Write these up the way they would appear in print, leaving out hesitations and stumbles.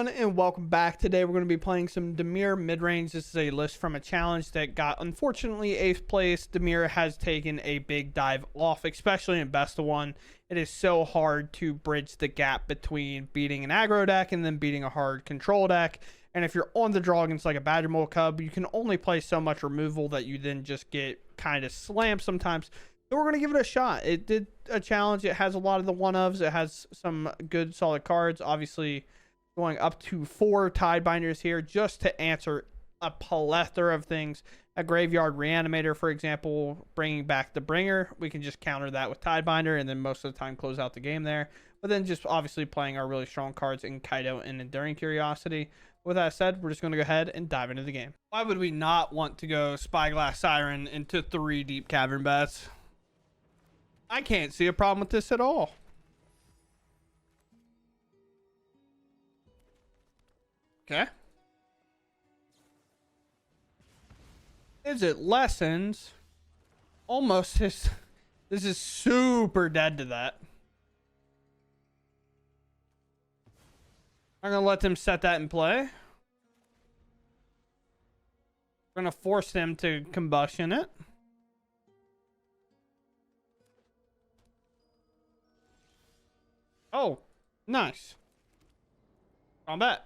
everyone, and welcome back. Today we're going to be playing some Dimir mid-range. This is a list from a challenge that got, unfortunately, 8th place. Dimir has taken a big dive off, especially in best of one. It is so hard to bridge the gap between beating an aggro deck and then beating a hard control deck. And if you're on the draw against like a Badger Mole Cub, you can only play so much removal that you then just get kind of slammed sometimes. So we're going to give it a shot. It did a challenge. It has a lot of the one-ofs. It has some good solid cards. Obviously, going up to 4 Tidebinders here just to answer a plethora of things. A Graveyard Reanimator, for example, bringing back the Bringer. We can just counter that with Tidebinder and then most of the time close out the game there. But then just obviously playing our really strong cards in Kaido and Enduring Curiosity. With that said, we're just going to go ahead and dive into the game. Why would we not want to go Spyglass Siren into 3 Deep Cavern Bats? I can't see a problem with this at all. Okay. Is it lessons? Almost his. This is super dead to that. I'm going to let them set that in play. We're going to force them to combustion it. Oh, nice. Combat.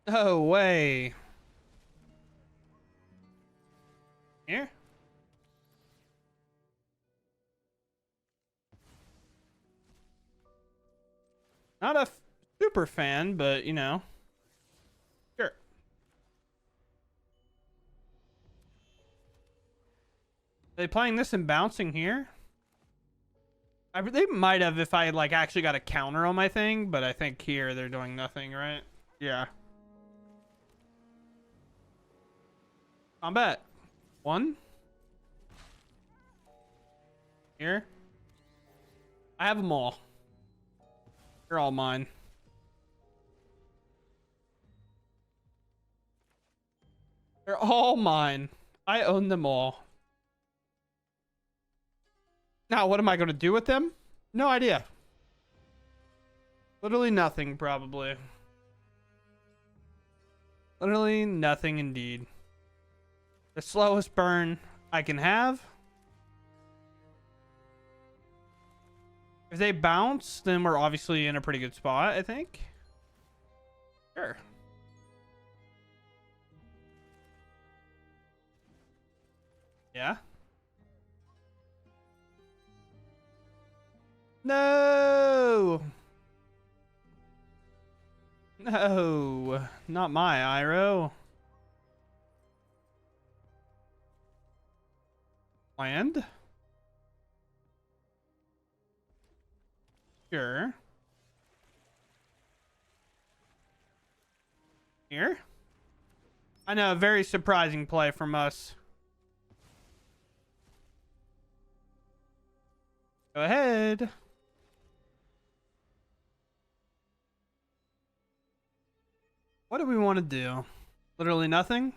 No way. Here. Not a super fan, but you know. Sure. Are they playing this and bouncing here? They might have if I like actually got a counter on my thing, but I think here they're doing nothing, right? Yeah. Combat. 1. Here. I have them all. They're all mine. They're all mine. I own them all. Now, what am I going to do with them? No idea. Literally nothing, probably. Literally nothing indeed. The slowest burn I can have. If they bounce, then we're obviously in a pretty good spot, I think. Sure. Yeah. No. No. Not my Iroh. Land. Sure. Here. I know, a very surprising play from us. Go ahead. What do we want to do? Literally nothing?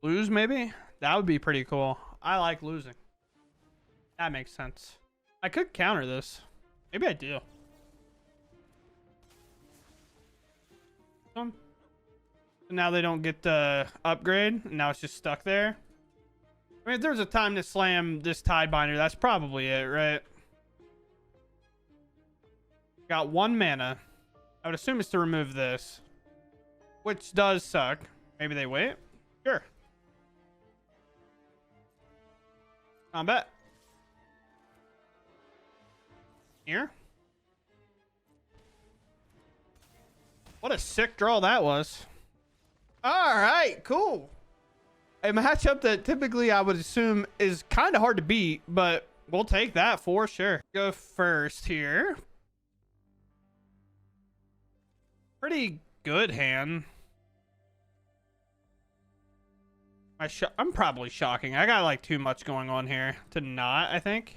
Lose, maybe? That would be pretty cool. I like losing. That makes sense. I could counter this. Maybe I do. Now they don't get the upgrade. And now it's just stuck there. I mean, if there's a time to slam this Tidebinder, that's probably it, right? Got 1 mana. I would assume it's to remove this. Which does suck. Maybe they wait? Sure. Combat. Here. What a sick draw that was. All right, cool. A matchup that typically I would assume is kind of hard to beat, but we'll take that for sure. Go first here. Pretty good hand. I'm probably shocking. I got like too much going on here to not, I think.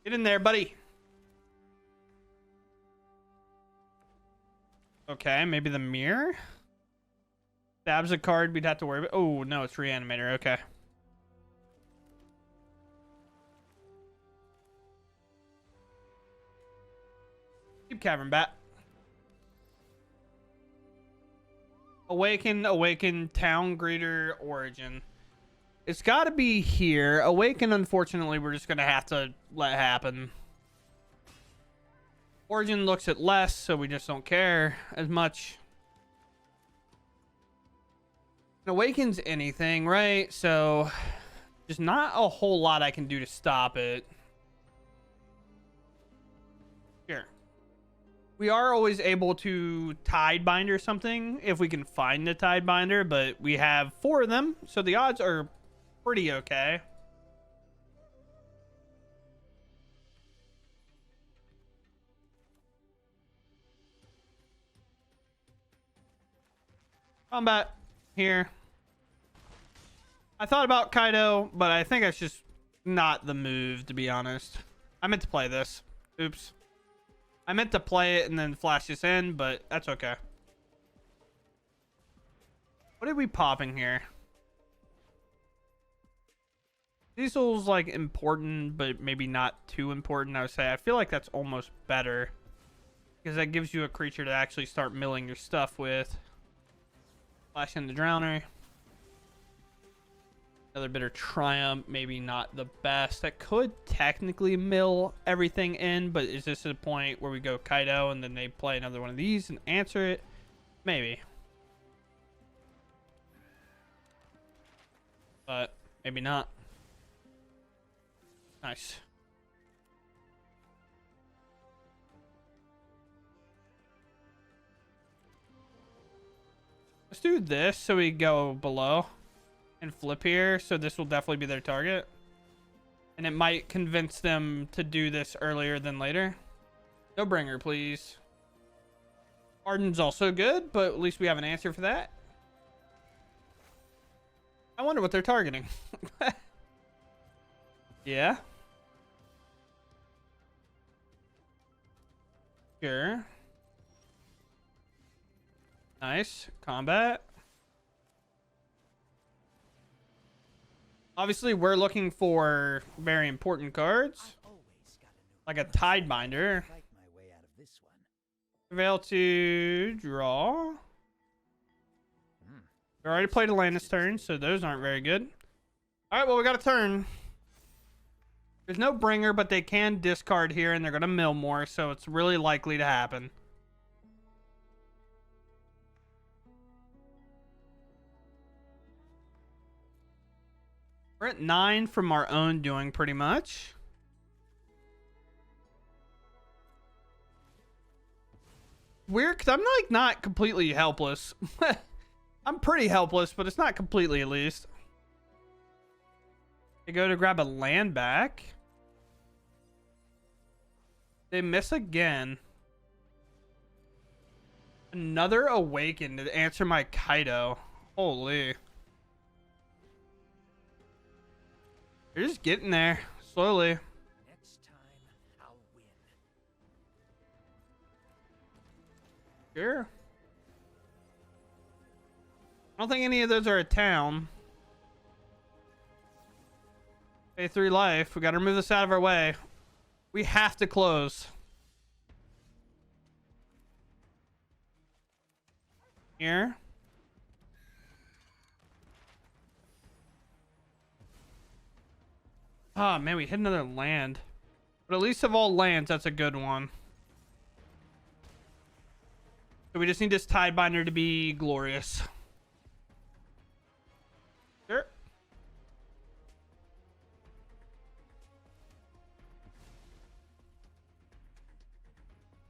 Get in there, buddy. Okay, maybe the mirror. Stabs a card we'd have to worry about. Oh, no, it's Reanimator. Okay. Keep Cavern Bat. Awaken, Town Greeter, Origin. It's got to be here. Awaken, unfortunately, we're just going to have to let happen. Origin looks at less, so we just don't care as much. Awaken's anything, right? So there's not a whole lot I can do to stop it. Here. We are always able to Tidebinder something if we can find the Tidebinder, but we have 4 of them, so the odds are pretty okay. Combat here. I thought about Kaido, but I think that's just not the move, to be honest. I meant to play this. Oops. I meant to play it and then flash this in, but that's okay. What are we popping here? Diesel's like important, but maybe not too important, I would say. I feel like that's almost better, because that gives you a creature to actually start milling your stuff with. Flash in the Drowner. Another Bitter Triumph, maybe not the best. That could technically mill everything in, but is this a point where we go Kaido and then they play another one of these and answer it? Maybe. But maybe not. Nice. Let's do this so we go below and flip here. So this will definitely be their target. And it might convince them to do this earlier than later. No bringer, please. Arden's also good, but at least we have an answer for that. I wonder what they're targeting. Yeah. Sure. Nice. Combat. Obviously, we're looking for very important cards. Like a Tidebinder. Prevail to draw. We already played a land this turn, so those aren't very good. Alright, well, we got a turn. There's no bringer, but they can discard here, and they're going to mill more, so it's really likely to happen. We're at 9 from our own doing, pretty much. Weird, because I'm like not completely helpless. I'm pretty helpless, but it's not completely, at least. They go to grab a land back. They miss again. Another Awaken to answer my Kaido. Holy. You're just getting there slowly. Next time I'll win. Sure. I don't think any of those are a town. Pay 3 life. We got to remove this out of our way. We have to close. Here. Oh, man, we hit another land. But at least of all lands, that's a good one. So we just need this Tidebinder to be glorious. Sure.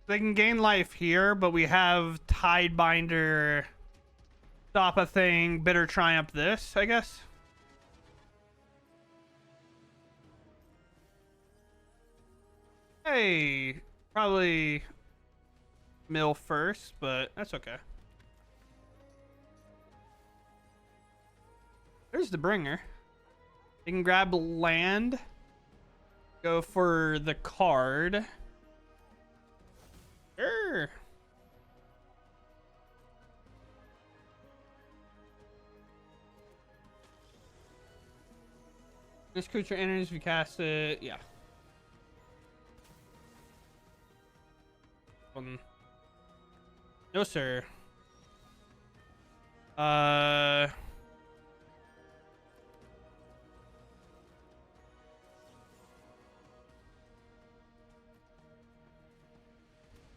They can gain life here, but we have Tidebinder, stop a thing, Bitter Triumph this, I guess. Hey, probably mill first, but that's okay. There's the bringer. You can grab land, go for the card. Sure. This creature enters, we cast it. Yeah. No, sir.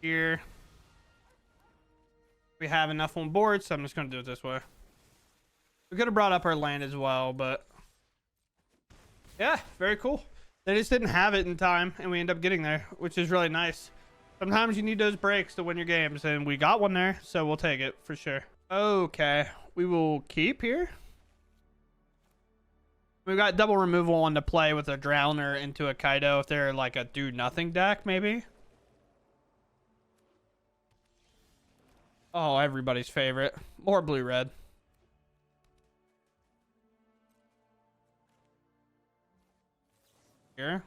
Here. We have enough on board, so I'm just going to do it this way. We could have brought up our land as well, but... yeah, very cool. They just didn't have it in time, and we end up getting there, which is really nice. Sometimes you need those breaks to win your games, and we got one there, so we'll take it for sure. Okay, we will keep here. We've got double removal on to play with a Drowner into a Kaido if they're like a do-nothing deck, maybe. Oh, everybody's favorite. More blue-red. Here.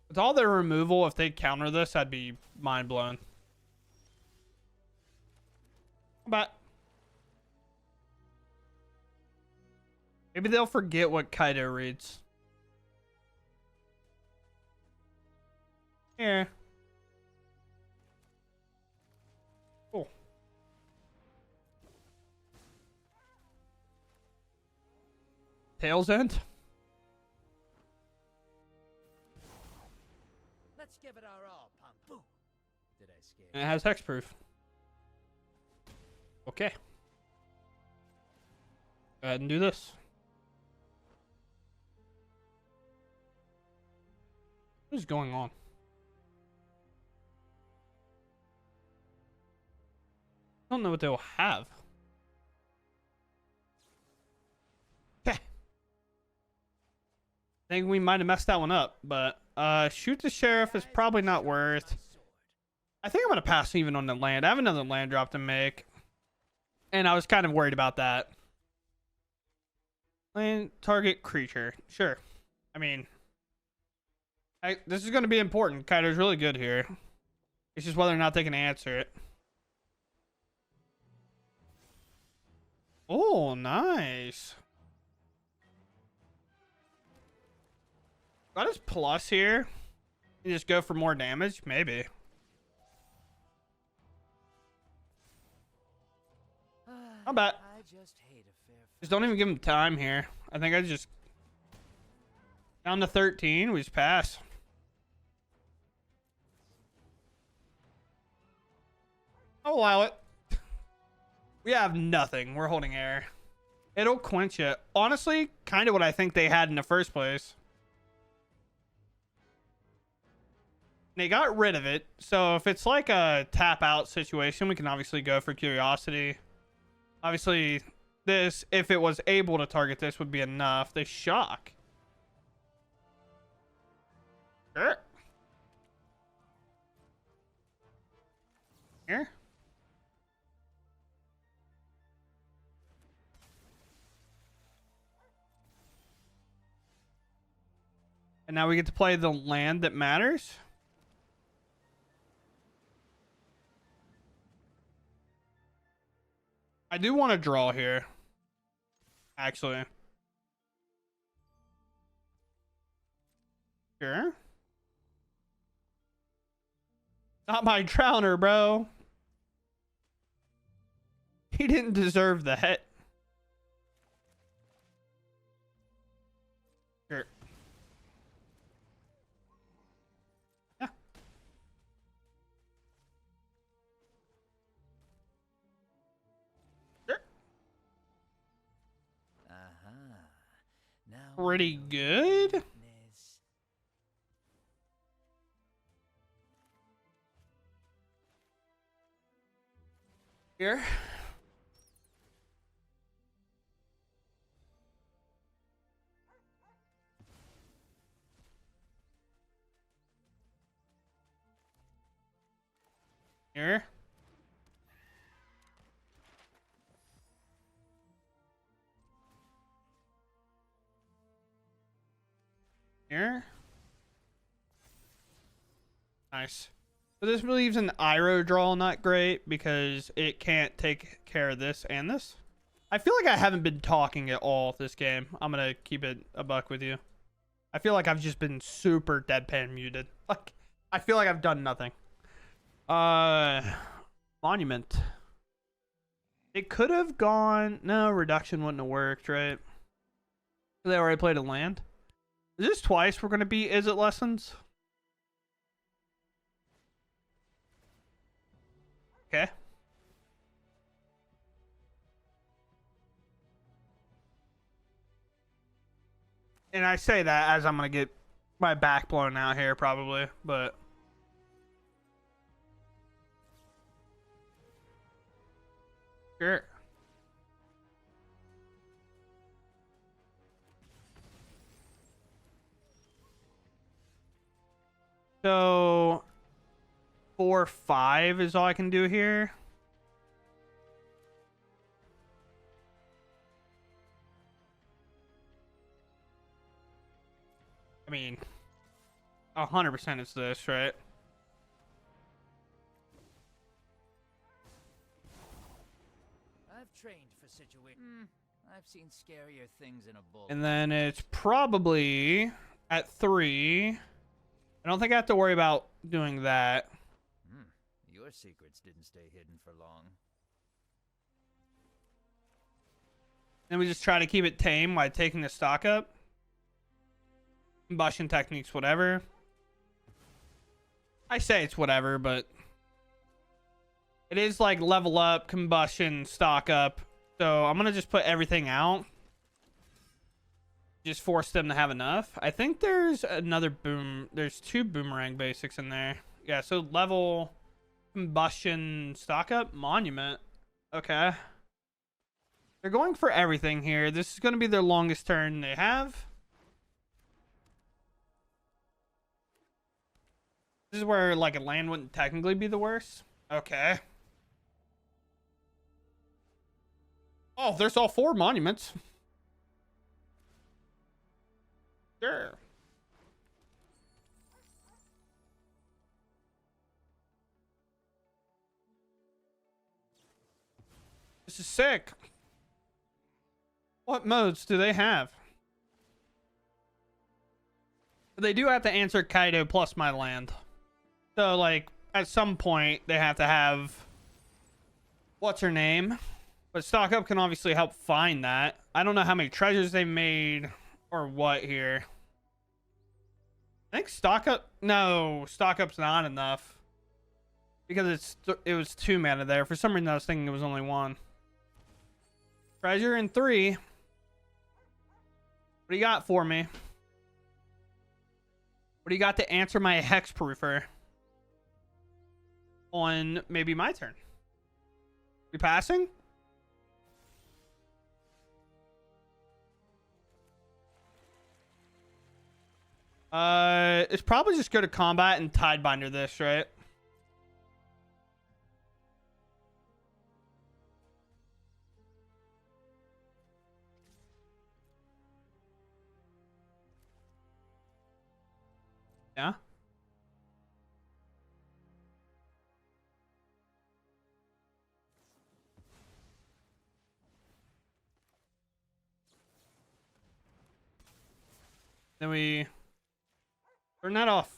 With all their removal, if they counter this, I'd be mind blown. But maybe they'll forget what Kaido reads. Here. Cool. Tail's End. Let's give it our all, Pump. Did I scare And it has hexproof. Okay. Go ahead and do this. What is going on? I don't know what they'll have. Okay. I think we might have messed that one up, but shoot the sheriff is probably not worth. I think I'm gonna pass even on the land. I have another land drop to make, and I was kind of worried about that. Land target creature, sure. I mean, this is gonna be important. Kaido's really good here. It's just whether or not they can answer it. Oh, nice. Got his plus here. You just go for more damage? Maybe. How about? I just hate a fair Just don't even give him time here. I think I just... down to 13. We just pass. I'll allow it. We have nothing. We're holding air. It'll quench it. Honestly, kind of what I think they had in the first place. They got rid of it. So if it's like a tap out situation, we can obviously go for Curiosity. Obviously, this, if it was able to target this, would be enough. They shock. Sure. Here. And now we get to play the land that matters. I do want to draw here. Actually. Sure. Not my Drowner, bro. He didn't deserve the hit. Sure. Yeah. Sure. Now Pretty good. Here. Here. Here. Nice. So this leaves an Iroh draw not great because it can't take care of this and this. I feel like I haven't been talking at all this game. I'm gonna keep it a buck with you. I feel like I've just been super deadpan muted. Like, I feel like I've done nothing. Monument. It could have gone... No, reduction wouldn't have worked, right? They already played a land. Is this twice we're gonna be Is It Lessons? Okay. And I say that as I'm gonna get my back blown out here probably, but sure. So 4-5 is all I can do here. I mean, 100% it's this, right? I've trained for situations. I've seen scarier things in a bull. And then it's probably at 3. I don't think I have to worry about doing that. Your secrets didn't stay hidden for long. Then we just try to keep it tame by taking the stock up. Combustion techniques, whatever. I say it's whatever, but it is like level up, combustion, stock up. So I'm going to just put everything out. Just force them to have enough. I think there's another boom. There's 2 boomerang basics in there. Yeah, so level, combustion, stock up, monument. Okay. They're going for everything here. This is going to be their longest turn they have. This is where like a land wouldn't technically be the worst. Okay. Oh, there's all 4 monuments. Sure. This is sick. What modes do they have? They do have to answer Kaido plus my land. So, like, at some point, they have to have... What's her name? But stock up can obviously help find that. I don't know how many treasures they made or what here. I think stock up... No, stock up's not enough. Because it was 2 mana there. For some reason, I was thinking it was only 1. Treasure in 3. What do you got for me? What do you got to answer my hexproofer? On maybe my turn. We passing? It's probably just go to combat and Tidebinder this, right? Yeah. Then we turn that off.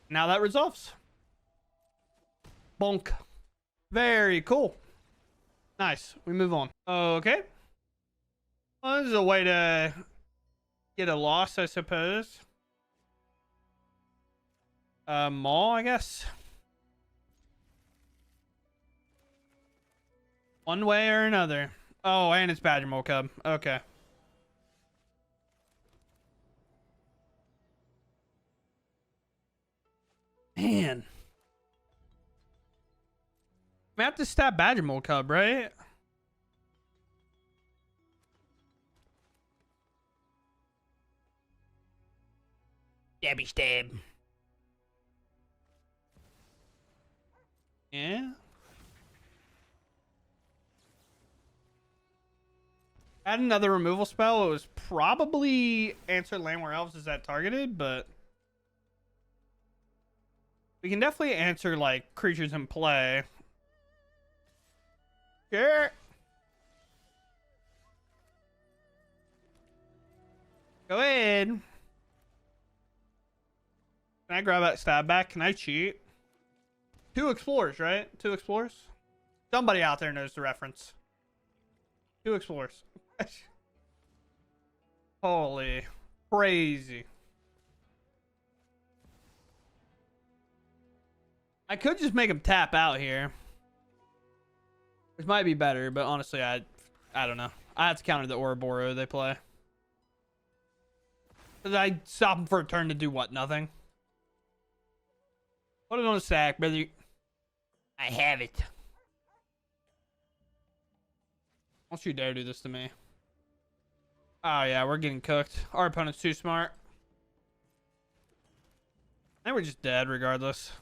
Now that resolves. Bonk. Very cool. Nice. We move on. Okay. Well, this is a way to get a loss, I suppose. Maul, I guess. One way or another. Oh, and it's Badger Mole Cub. Okay. Man. We have to stab Badger Mole Cub, right? Stabby stab. Yeah. Add another removal spell. It was probably answer land where elves is that targeted, but we can definitely answer like creatures in play. Sure. Go ahead. Can I grab that stab back? Can I cheat? 2 explorers, right? 2 explorers? Somebody out there knows the reference. 2 explorers. Holy crazy. I could just make him tap out here, which might be better, but honestly, I don't know. I have to counter the Ouroboros they play. Cause I stop him for a turn to do what? Nothing. Put it on a stack, brother. I have it. Don't you dare do this to me. Oh yeah, we're getting cooked. Our opponent's too smart. I think we're just dead regardless.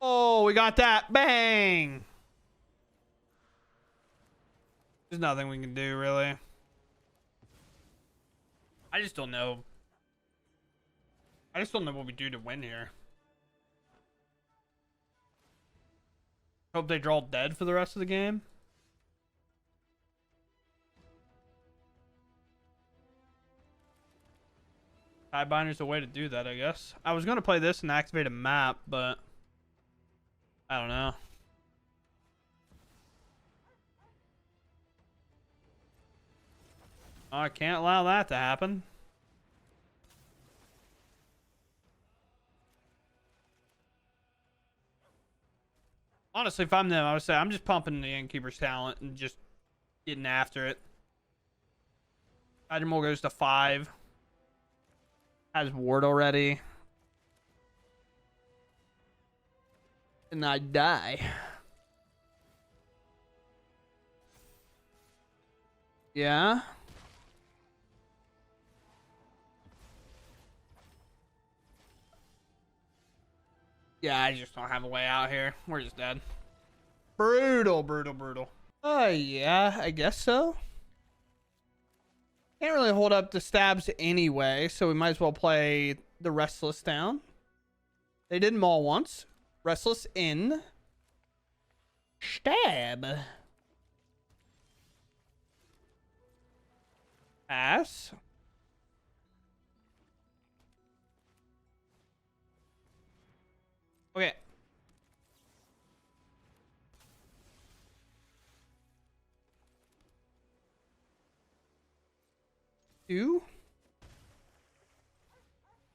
Oh, we got that. Bang! There's nothing we can do, really. I just don't know. I just don't know what we do to win here. Hope they draw dead for the rest of the game. Tiebinder's a way to do that, I guess. I was going to play this and activate a map, but I don't know. Oh, I can't allow that to happen. Honestly, if I'm them, I would say I'm just pumping the Innkeeper's talent and just getting after it. Hydramore goes to 5. Has ward already. And I die. Yeah. Yeah, I just don't have a way out here. We're just dead. Brutal, brutal, brutal. Yeah, I guess so. Can't really hold up the stabs anyway, so we might as well play the Restless down. They did maul once. Restless in. Stab. Pass. Okay. Two.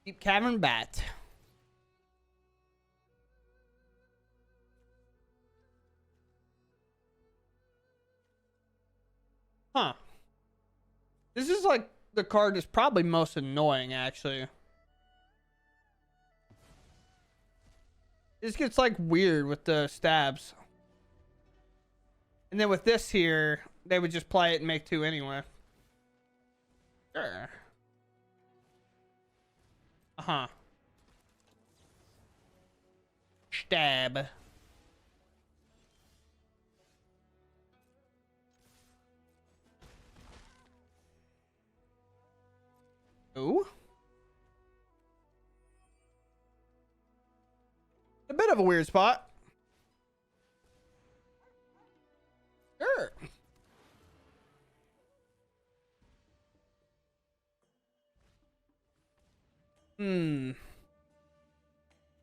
Deep Cavern Bat. Huh. This is like the card is probably most annoying, actually. This gets like weird with the stabs. And then with this here, they would just play it and make 2 anyway. Sure. Uh-huh. Stab. Ooh. A bit of a weird spot. Sure.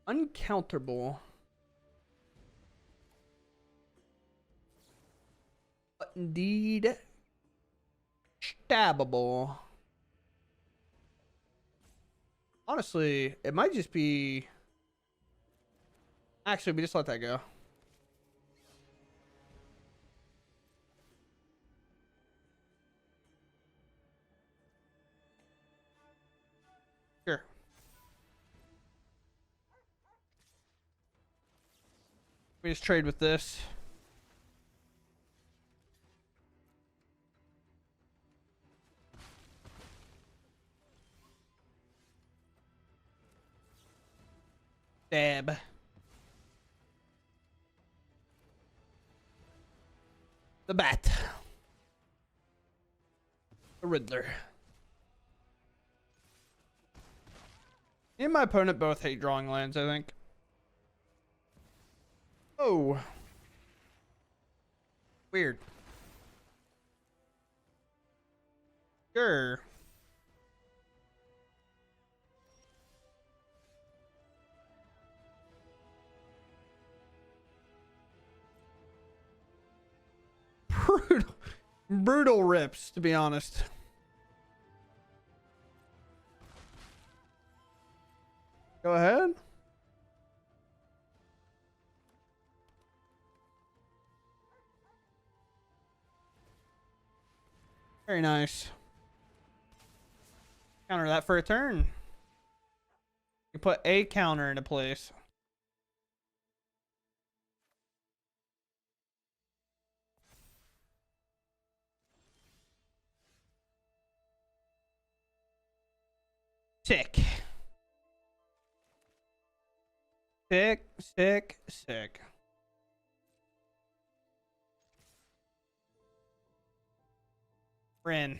Uncounterable. But indeed stabbable. Honestly, it might just be... Actually, we just let that go. Sure. We just trade with this. Stab. The bat. The Riddler. Me and my opponent both hate drawing lands, I think. Oh. Weird. Sure. Brutal. Brutal rips, to be honest. Go ahead. Very nice. Counter that for a turn. You put a counter into place. Sick. Sick, sick, sick. We're in.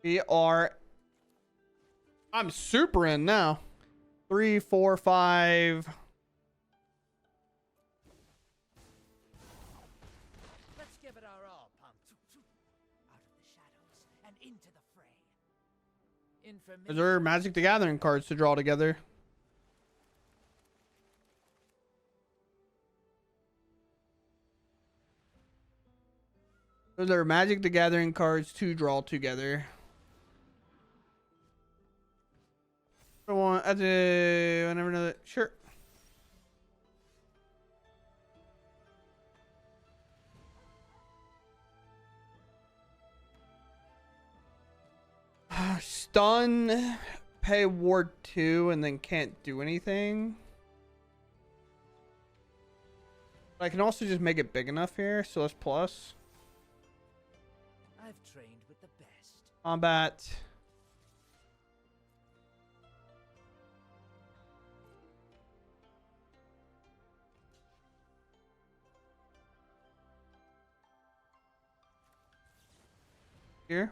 We are. I'm super in now. 3, 4, 5. Let's give it our all, punk. Out of the shadows and into the fray. Is there Magic the Gathering cards to draw together? Are there Magic the Gathering cards to draw together? I never know that. Sure. Stun, pay ward 2, and then can't do anything. I can also just make it big enough here, so let's plus. I've trained with the best. Combat. Here.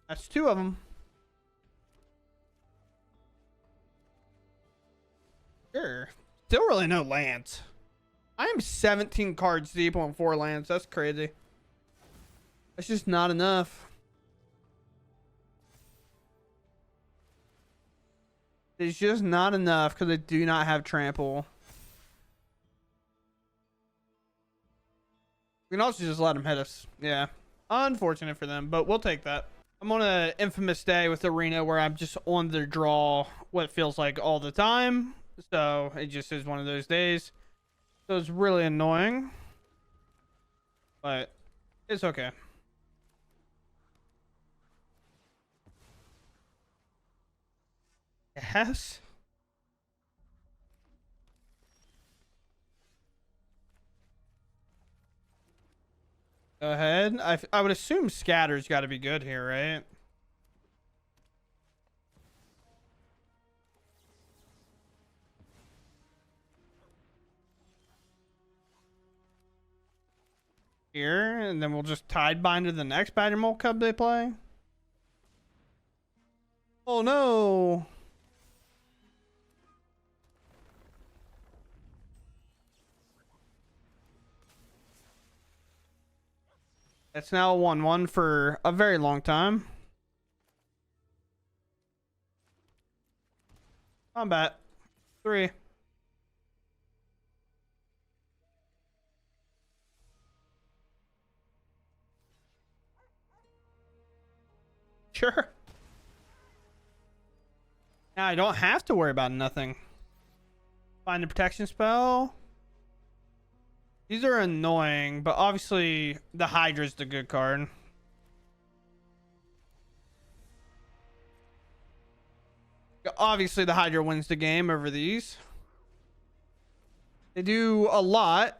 That's 2 of them. Sure. Still really no lands. I am 17 cards deep on 4 lands. That's crazy. That's just not enough. It's just not enough because I do not have trample. We can also just let them hit us. Yeah. Unfortunate for them, but we'll take that. I'm on an infamous day with Arena where I'm just on the draw what feels like all the time. So it just is one of those days. So it's really annoying. But it's okay. Yes. Go ahead. I would assume Scatter's got to be good here, right? Here, and then we'll just tide bind to the next Badger Mole Cub they play. Oh no. It's now a 1-1 for a very long time. Combat. 3. Sure. Now I don't have to worry about nothing. Find the protection spell. These are annoying, but obviously the Hydra's the good card. Obviously the Hydra wins the game over these. They do a lot.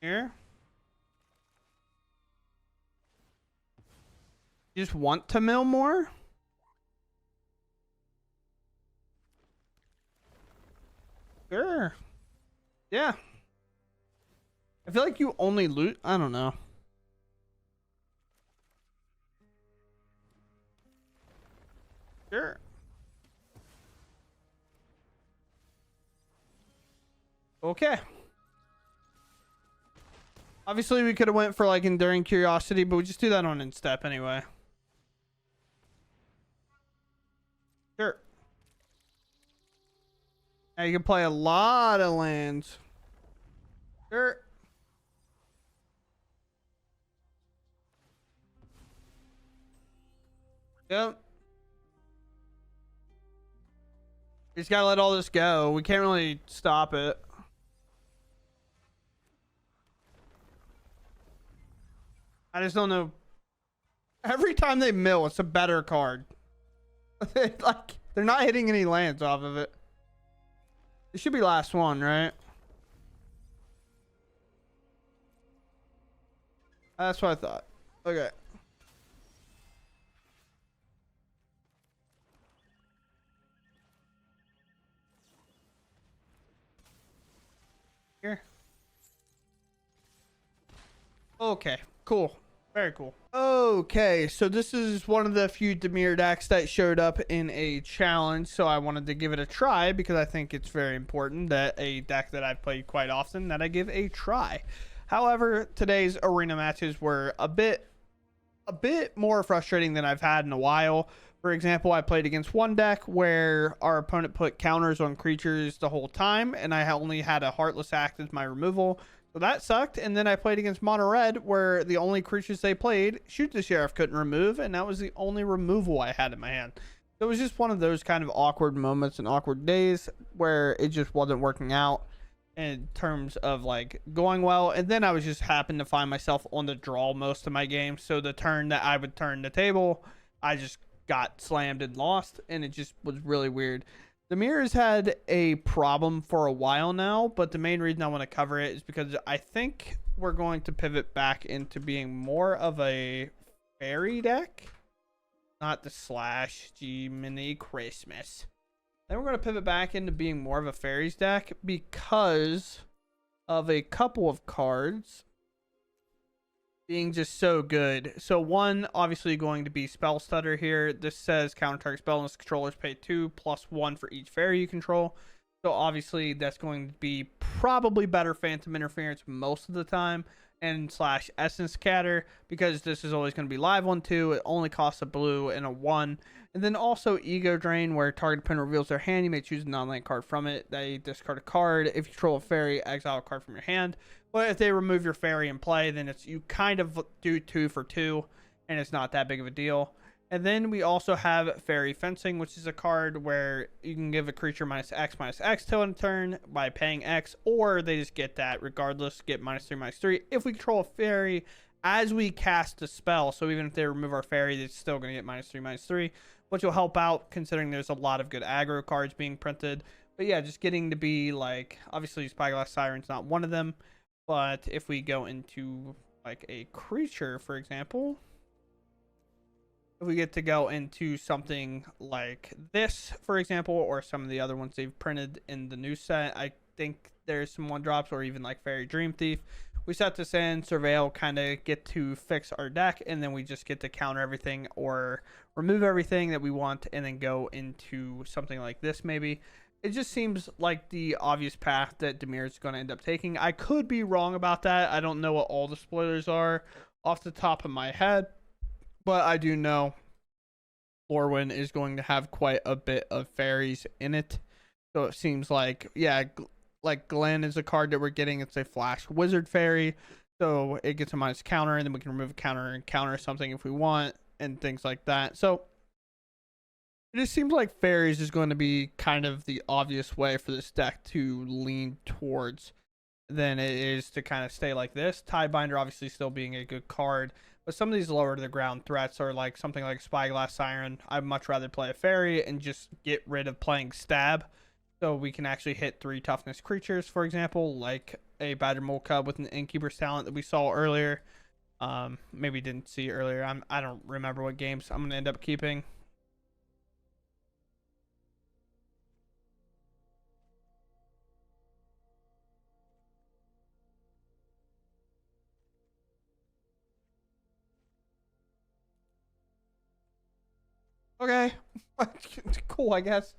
Here. You just want to mill more? Sure. Yeah. I feel like you only loot. I don't know. Sure. Okay. Obviously, we could have went for like enduring curiosity, but we just do that on instep anyway. Sure. Now you can play a lot of lands. Sure. Yep. We just gotta let all this go. We can't really stop it. I just don't know. Every time they mill, it's a better card. Like, they're not hitting any lands off of it. It should be last one, right? That's what I thought. Okay. Here. Okay, cool. Very cool. Okay, so this is one of the few Dimir decks that showed up in a challenge, so I wanted to give it a try because I think it's very important that a deck that I've played quite often that I give a try. However, today's arena matches were a bit more frustrating than I've had in a while. For example, I played against one deck where our opponent put counters on creatures the whole time, and I only had a Heartless Act as my removal. So that sucked. And then I played against Mono Red, where the only creatures they played, Shoot the Sheriff couldn't remove, and that was the only removal I had in my hand. So it was just one of those kind of awkward moments and awkward days where it just wasn't working out in terms of like going well. And then I was just happened to find myself on the draw most of my games. So the turn that I would turn the table, I just got slammed and lost, and it just was really weird. The mirror has had a problem for a while now, but the main reason I want to cover it is because I think we're going to pivot back into being more of a fairy deck, not the slash G-Mini Christmas. Then we're going to pivot back into being more of a fairies deck because of a couple of cards being just so good. So one, obviously going to be Spell Stutter here. This says counter target spell unless controllers pay 2+1 for each fairy you control. So obviously that's going to be probably better Phantom Interference most of the time, and slash Essence Scatter, because this is always going to be live on 2. It only costs a blue and a 1. And then also Ego Drain, where target opponent reveals their hand. You may choose a non-land card from it. They discard a card. If you control a fairy, exile a card from your hand. But if they remove your fairy in play, then it's you kind of do 2 for 2, and it's not that big of a deal. And then we also have Fairy Fencing, which is a card where you can give a creature -X/-X till in turn by paying X, or they just get that regardless, get -3/-3. If we control a fairy as we cast a spell, so even if they remove our fairy, they're still going to get -3/-3, which will help out considering there's a lot of good aggro cards being printed. But yeah, just getting to be like, obviously Spyglass Siren's not one of them, but if we go into like a creature, for example, if we get to go into something like this, for example, or some of the other ones they've printed in the new set, I think there's some 1-drops, or even like Fairy Dream Thief. We set this in, Surveil, kind of get to fix our deck, and then we just get to counter everything or remove everything that we want, and then go into something like this maybe. It just seems like the obvious path that Dimir is going to end up taking. I could be wrong about that. I don't know what all the spoilers are off the top of my head, but I do know Lorwyn is going to have quite a bit of fairies in it. So it seems like, yeah, like Glenn is a card that we're getting. It's a flash wizard fairy. So it gets a minus counter, and then we can remove a counter and counter something if we want, and things like that. So it just seems like fairies is going to be kind of the obvious way for this deck to lean towards than it is to kind of stay like this. Tidebinder obviously still being a good card, but some of these lower to the ground threats are like something like Spyglass Siren. I'd much rather play a fairy and just get rid of playing stab, so we can actually hit 3 toughness creatures, for example, like a Badger Mole Cub with an Innkeeper's talent that we saw earlier. Maybe didn't see earlier. I don't remember what games I'm gonna end up keeping. Okay, cool, I guess.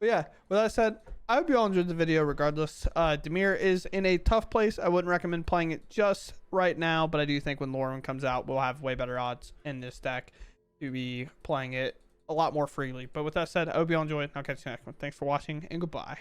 But yeah, with that said, I hope you all enjoyed the video regardless. Dimir is in a tough place. I wouldn't recommend playing it just right now, but I do think when Lorwyn comes out, we'll have way better odds in this deck to be playing it a lot more freely. But with that said, I hope you all enjoyed. I'll catch you next one. Thanks for watching, and goodbye.